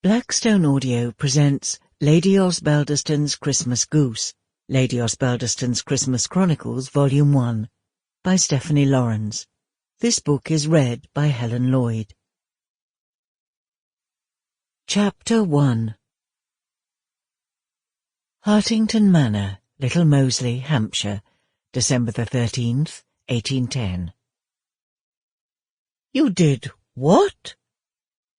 Blackstone Audio presents Lady Osbaldestone's Christmas Goose, Lady Osbaldestone's Christmas Chronicles, Volume 1, by Stephanie Lawrence. This book is read by Helen Lloyd. Chapter 1. Hartington Manor, Little Moseley, Hampshire, December the 13th, 1810. You did what?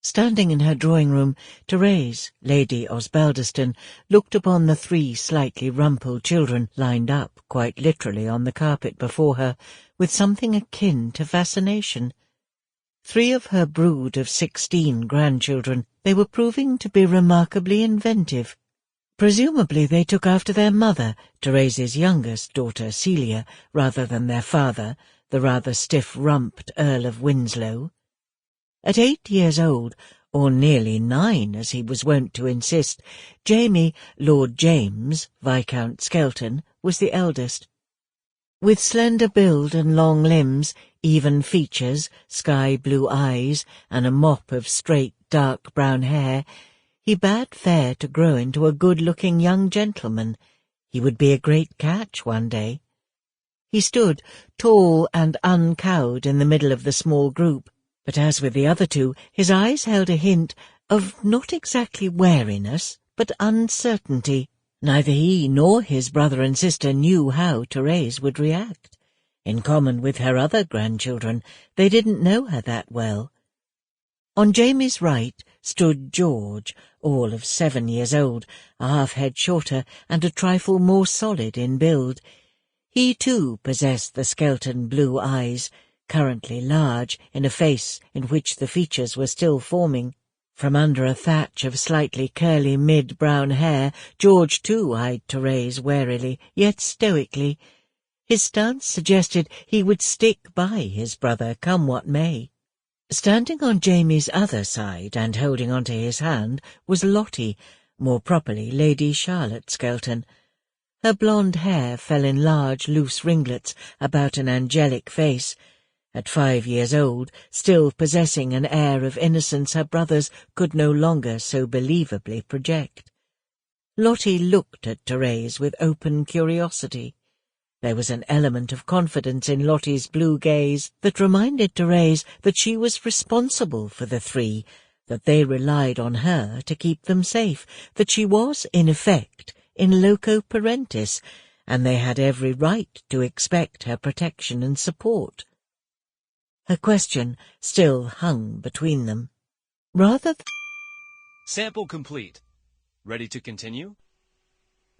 Standing in her drawing-room, Therese, Lady Osbaldestone, looked upon the three slightly rumpled children lined up, quite literally, on the carpet before her, with something akin to fascination. 3 of her brood of 16 grandchildren, they were proving to be remarkably inventive. Presumably they took after their mother, Therese's youngest daughter Celia, rather than their father, the rather stiff-rumped Earl of Winslow. At 8 years old, or nearly 9 as he was wont to insist, Jamie, Lord James, Viscount Skelton, was the eldest. With slender build and long limbs, even features, sky-blue eyes, and a mop of straight, dark brown hair, he bade fair to grow into a good-looking young gentleman. He would be a great catch one day. He stood, tall and uncowed, in the middle of the small group, but as with the other two, his eyes held a hint of not exactly wariness, but uncertainty. Neither he nor his brother and sister knew how Therese would react. In common with her other grandchildren, they didn't know her that well. On Jamie's right stood George, all of 7 years old, a half-head shorter and a trifle more solid in build. He, too, possessed the Skelton blue eyes, currently large, in a face in which the features were still forming. From under a thatch of slightly curly mid-brown hair, George too eyed Therese warily, yet stoically. His stance suggested he would stick by his brother, come what may. Standing on Jamie's other side, and holding on to his hand, was Lottie, more properly Lady Charlotte Skelton. Her blonde hair fell in large, loose ringlets about an angelic face. At 5 years old, still possessing an air of innocence her brothers could no longer so believably project. Lottie looked at Therese with open curiosity. There was an element of confidence in Lottie's blue gaze that reminded Therese that she was responsible for the 3, that they relied on her to keep them safe, that she was, in effect, in loco parentis, and they had every right to expect her protection and support. Her question still hung between them. Sample complete. Ready to continue?